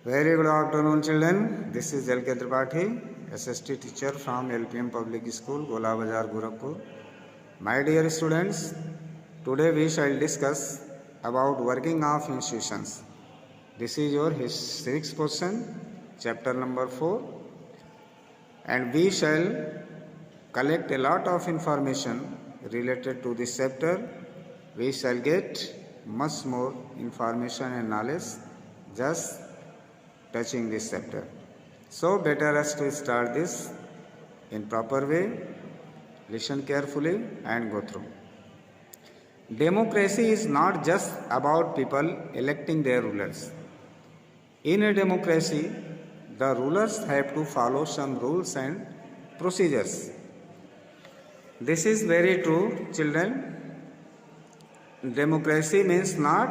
Very good afternoon, children. This is L.K. Tripathi, SST teacher from LPM Public School, Gola Bazar, Gorakhpur. My dear students, today we shall discuss about working of institutions. This is your civics portion, chapter number 4, and we shall collect a lot of information related to this chapter. We shall get much more information and knowledge just touching this chapter. So better us to start this in proper way, listen carefully and go through. Democracy is not just about people electing their rulers. In a democracy, the rulers have to follow some rules and procedures. This is very true, children. Democracy means not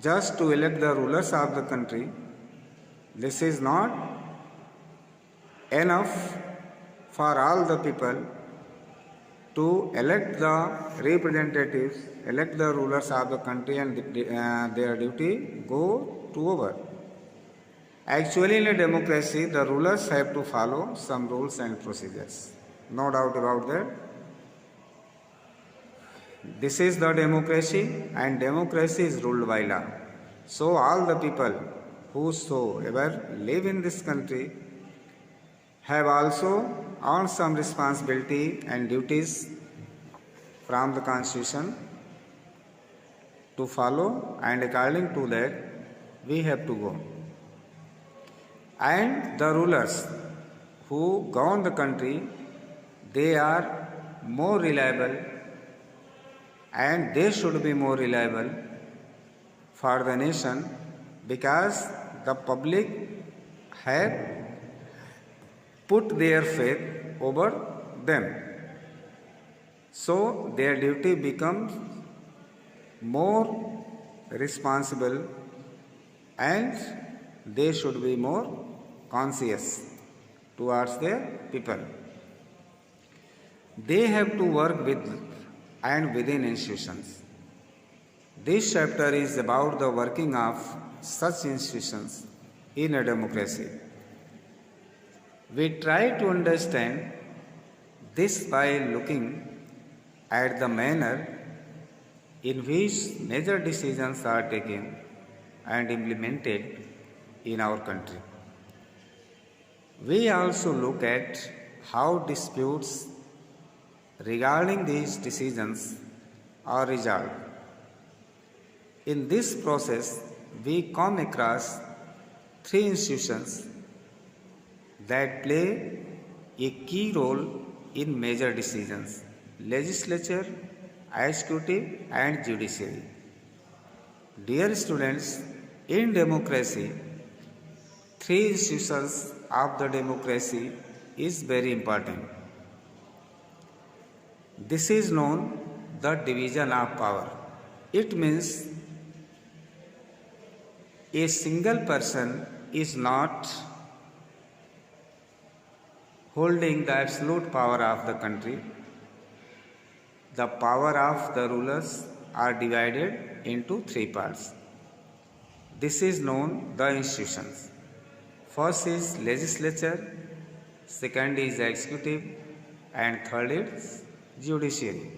just to elect the rulers of the country. This is not enough for all the people to elect the representatives, elect the rulers of the country, and their duty go to over. Actually, in a democracy, the rulers have to follow some rules and procedures. No doubt about that. This is the democracy, and democracy is ruled by law. So all the people whosoever live in this country have also earned some responsibility and duties from the constitution to follow, and according to that we have to go. And the rulers who govern the country, they are more reliable, and they should be more reliable for the nation, because the public have put their faith over them. So their duty becomes more responsible, and they should be more conscious towards their people. They have to work with and within institutions. This chapter is about the working of such institutions in a democracy. We try to understand this by looking at the manner in which major decisions are taken and implemented in our country. We also look at how disputes regarding these decisions are resolved. In this process, we come across three institutions that play a key role in major decisions: legislature, executive, and judiciary. Dear students, in democracy, three institutions of the democracy is very important. This is known the division of power. It means a single person is not holding the absolute power of the country. The power of the rulers are divided into three parts. This is known the institutions. First is legislature, second is executive, and third is judiciary.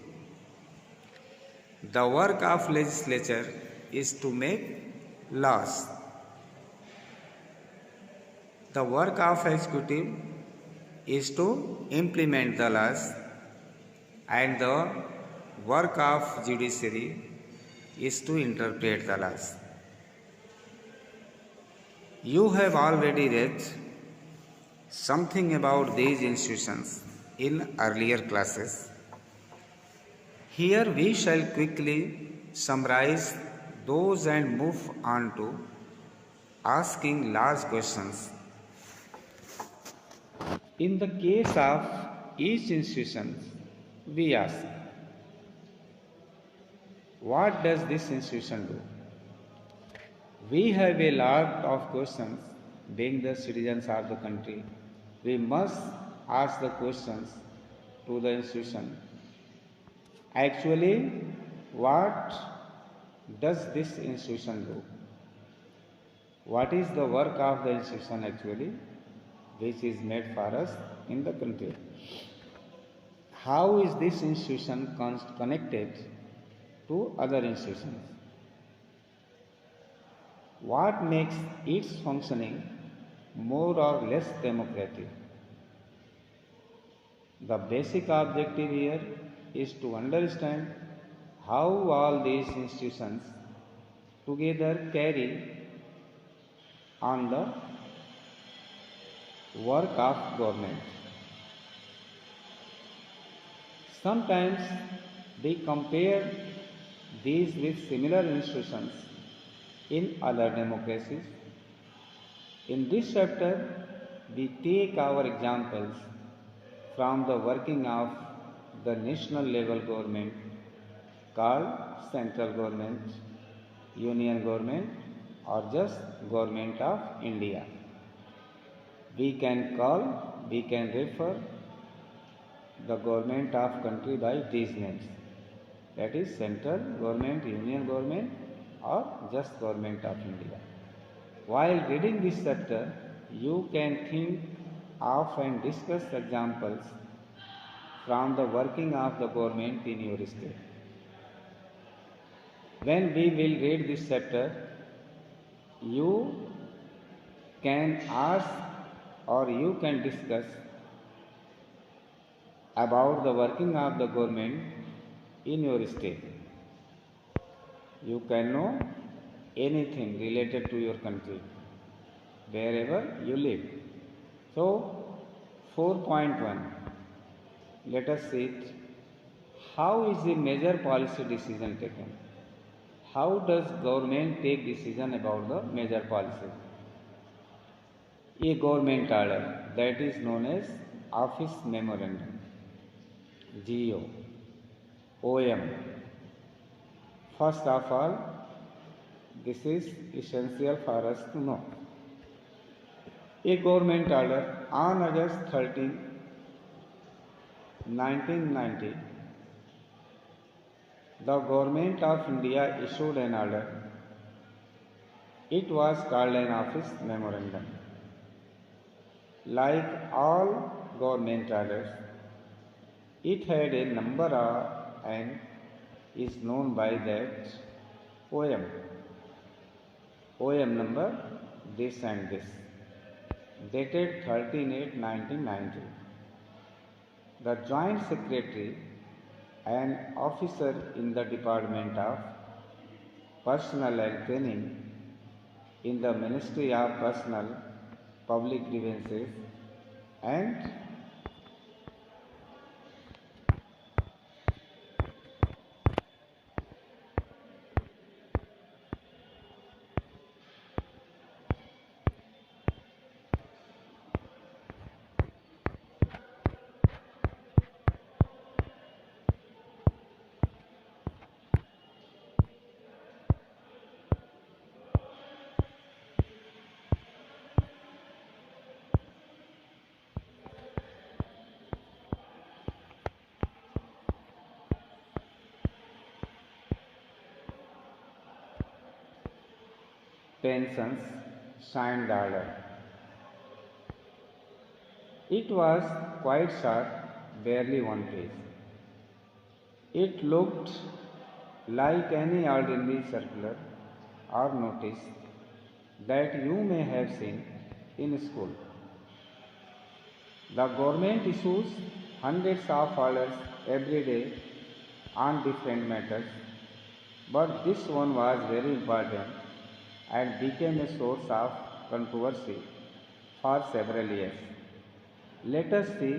The work of legislature is to make laws. The work of executive is to implement the laws, and the work of judiciary is to interpret the laws. You have already read something about these institutions in earlier classes. Here we shall quickly summarize those and move on to asking large questions. In the case of each institution, we ask, what does this institution do? We have a lot of questions. Being the citizens of the country, we must ask the questions to the institution. Actually, what does this institution do? what is the work of the institution actually, which is made for us in the country. How is this institution connected to other institutions? What makes its functioning more or less democratic? The basic objective here is to understand how all these institutions together carry on the work of government. Sometimes we compare these with similar institutions in other democracies. In this chapter, we take our examples from the working of the national level government called central government, union government, or just government of India. We can refer the government of country by these names, that is central government, union government, or just government of India. While reading this chapter, you can think of and discuss examples from the working of the government in your state. When we will read this chapter, you can ask or you can discuss about the working of the government in your state. You can know anything related to your country, wherever you live. So, 4.1, let us see it. How is the major policy decision taken? How does government take decision about the major policy? A government order, that is known as Office Memorandum, GO, OM. First of all, this is essential for us to know. A government order on August 13, 1990, the Government of India issued an order. It was called an Office Memorandum. Like all government orders, it had a number and is known by that OM. OM number this and this, dated 13/8/1990. The Joint Secretary, an officer in the Department of Personnel and Training in the Ministry of Personnel, Public Grievances and pensions signed the order. It was quite short, barely one page. It looked like any ordinary circular or notice that you may have seen in school. The government issues hundreds of orders every day on different matters, but this one was very important and became a source of controversy for several years. Let us see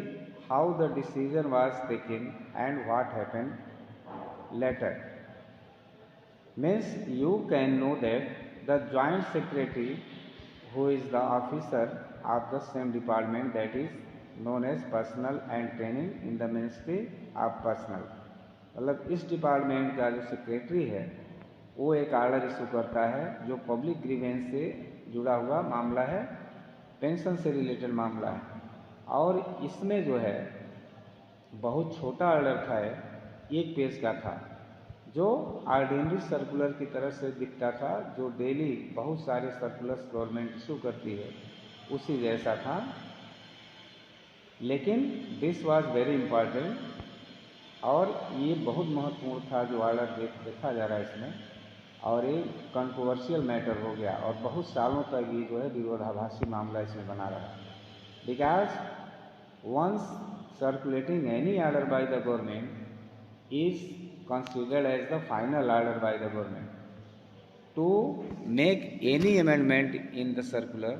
how the decision was taken and what happened later. Means you can know that the Joint Secretary, who is the officer of the same department, that is known as Personnel and Training in the Ministry of Personnel, मतलब इस department का जो secretary है वो एक order issue करता है जो पब्लिक ग्रीवेंस से जुड़ा हुआ मामला है, पेंशन से रिलेटेड मामला है, और इसमें जो है बहुत छोटा ऑर्डर था, एक पेज का था, जो ऑर्डिनरी सर्कुलर की तरह से दिखता था, जो डेली बहुत सारे सर्कुलर्स गवर्नमेंट इशू करती है उसी जैसा था, लेकिन दिस वाज वेरी इम्पॉर्टेंट और ये बहुत महत्वपूर्ण था जो ऑर्डर देखा जा रहा है इसमें, और ये कंट्रोवर्शियल मैटर हो गया और बहुत सालों तक ये जो है विरोधाभासी मामला इसमें बना रहा, because once circulating any order by the government is considered as the final order by the government. To make any amendment in the circular,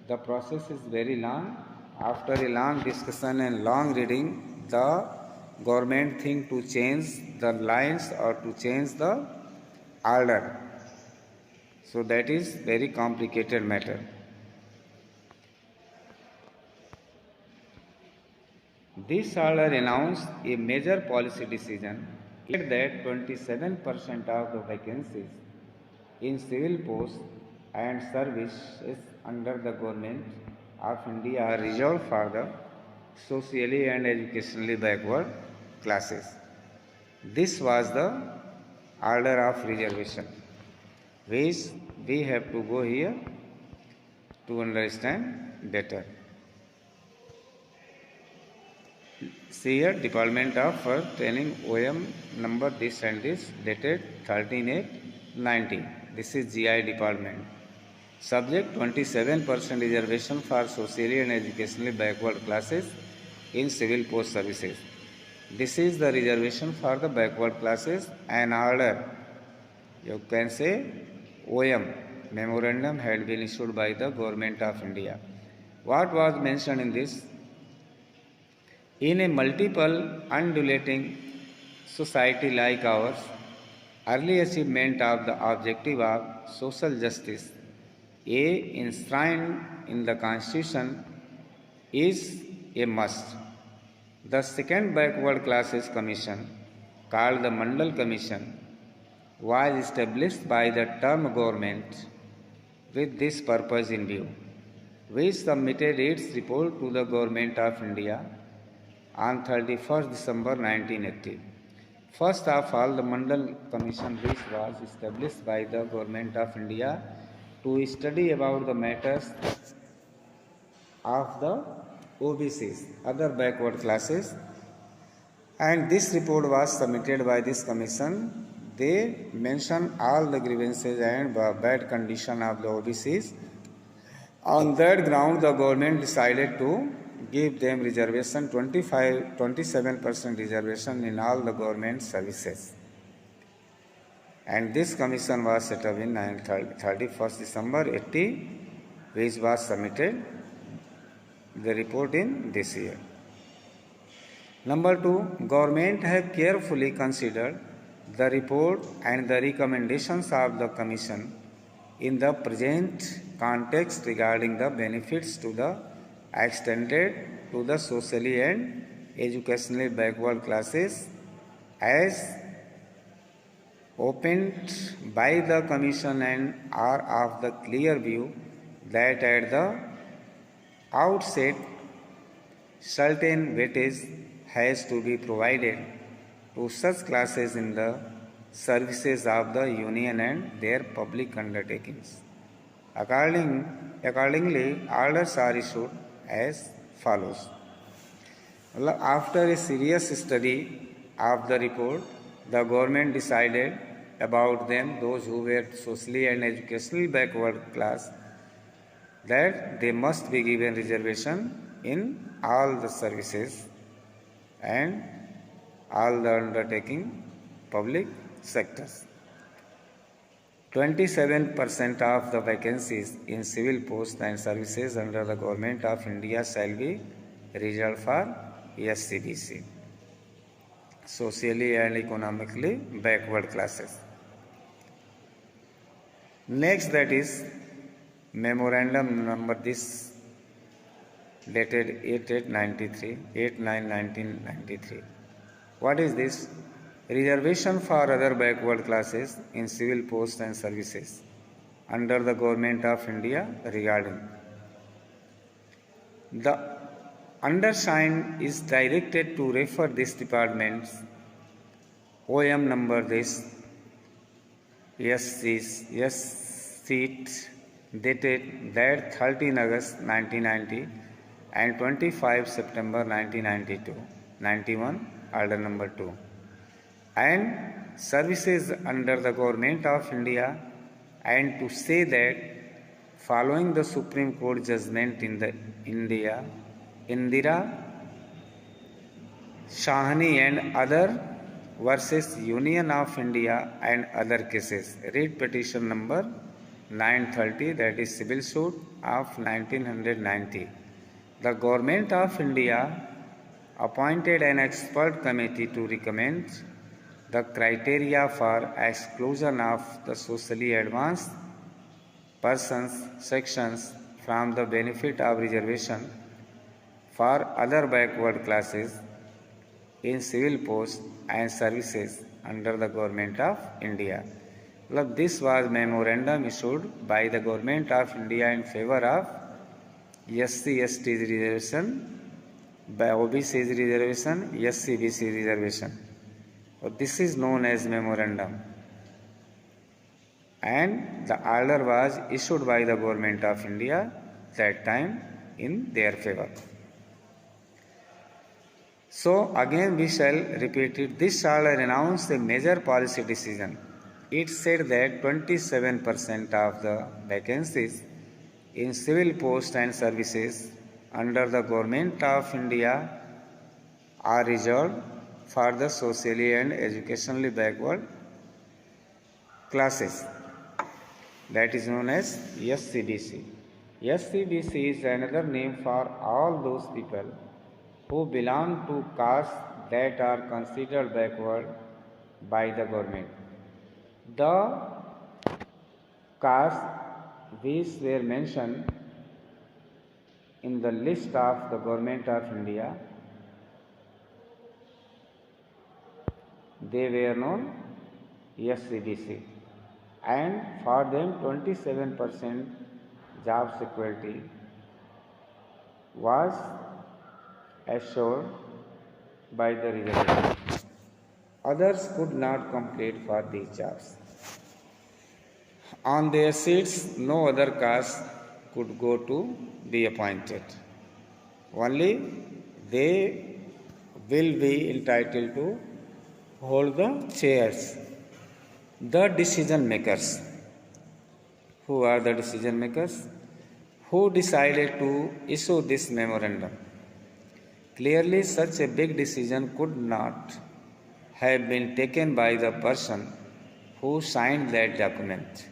the process is very long. After a long discussion and long reading, the government think to change the lines or to change the order. So that is very complicated matter. This order announced a major policy decision that 27% of the vacancies in civil posts and services under the government of India are reserved for the socially and educationally backward classes. This was the order of reservation, which we have to go here to understand better. See here, Department of Training OM number this and this, dated 13/8/19. This is GI department. Subject 27% reservation for socially and educationally backward classes in civil post services. This is the reservation for the backward classes. An order, you can say OM, memorandum had been issued by the Government of India. What was mentioned in this? In a multiple undulating society like ours, early achievement of the objective of social justice, enshrined in the Constitution, is a must. The second backward classes commission, called the Mandal Commission, was established by the term government with this purpose in view, which submitted its report to the Government of India on 31st December 1980. First of all, the Mandal Commission, which was established by the Government of India to study about the matters of the OBCs, other backward classes, and this report was submitted by this commission. They mention all the grievances and bad condition of the OBCs. On that ground, the government decided to give them reservation, 27% reservation in all the government services. And this commission was set up in 31st December 80, which was submitted the report in this year. Number 2, government have carefully considered the report and the recommendations of the commission in the present context regarding the benefits to the extended to the socially and educationally backward classes as opened by the commission, and are of the clear view that at the outset certain weightage has to be provided to such classes in the services of the union and their public undertakings. Accordingly, orders are issued as follows. After a serious study of the report, the government decided about them, those who were socially and educationally backward class, that they must be given reservation in all the services and all the undertaking public sectors. 27% of the vacancies in civil posts and services under the Government of India shall be reserved for SCBC, socially and economically backward classes. Next, that is memorandum number this, dated 8/9/1993. What is this? Reservation for other backward classes in civil posts and services under the Government of India regarding. The undersigned is directed to refer this department OM number this yes seat dated that 13 August 1990 and 25 September 1992, 91 order number 2, and services under the Government of India, and to say that following the Supreme Court judgment in the Indira Shahani and other versus Union of India and other cases. Read petition number 930, that is civil suit of 1990. The Government of India appointed an expert committee to recommend the criteria for exclusion of the socially advanced persons sections from the benefit of reservation for other backward classes in civil posts and services under the Government of India. This was memorandum issued by the Government of India in favor of SC/ST reservation, by OBC reservation, SC/BC reservation. This is known as memorandum, and the order was issued by the Government of India that time in their favor. So again we shall repeat it. This order announced a major policy decision. It said that 27% of the vacancies in civil posts and services under the Government of India are reserved for the socially and educationally backward classes. That is known as SC/BC. SC/BC is another name for all those people who belong to castes that are considered backward by the government. The castes which were mentioned in the list of the Government of India, they were known SC/BC, and for them 27% job security was assured by the reservation. Others could not compete for these jobs. On their seats, no other caste could go to be appointed. Only they will be entitled to hold the chairs. The decision makers. Who are the decision makers? Who decided to issue this memorandum? Clearly, such a big decision could not have been taken by the person who signed that document.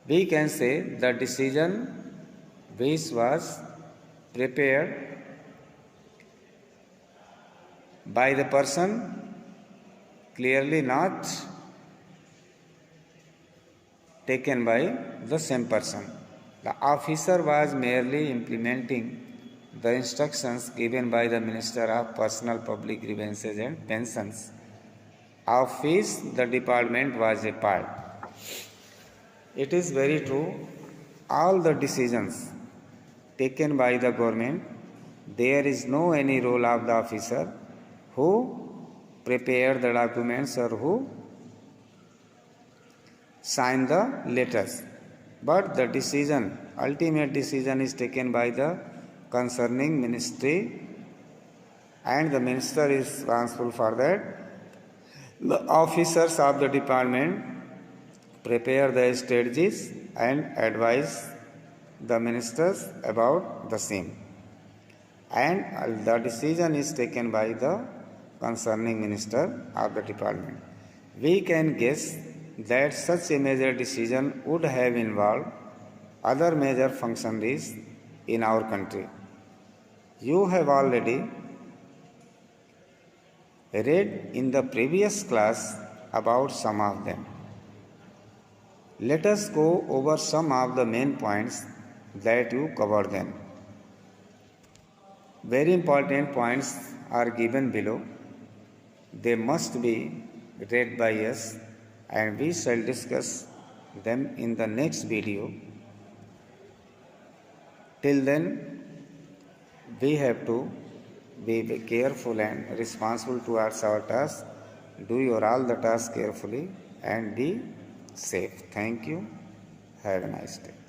We can say the decision which was prepared by the person, clearly not taken by the same person. The officer was merely implementing the instructions given by the Minister of Personal Public Grievances and Pensions, of which the department was a part. It is very true, all the decisions taken by the government, there is no any role of the officer who prepared the documents or who signed the letters. But the decision, ultimate decision is taken by the concerning ministry, and the minister is responsible for that. The officers of the department prepare the strategies and advise the ministers about the same, and the decision is taken by the concerning minister of the department. We can guess that such a major decision would have involved other major functionaries in our country. You have already read in the previous class about some of them. Let us go over some of the main points that you covered them. Very important points are given below. They must be read by us, and we shall discuss them in the next video. Till then, we have to be careful and responsible towards our task Do your all the tasks carefully and be safe. Thank you. Have a nice day.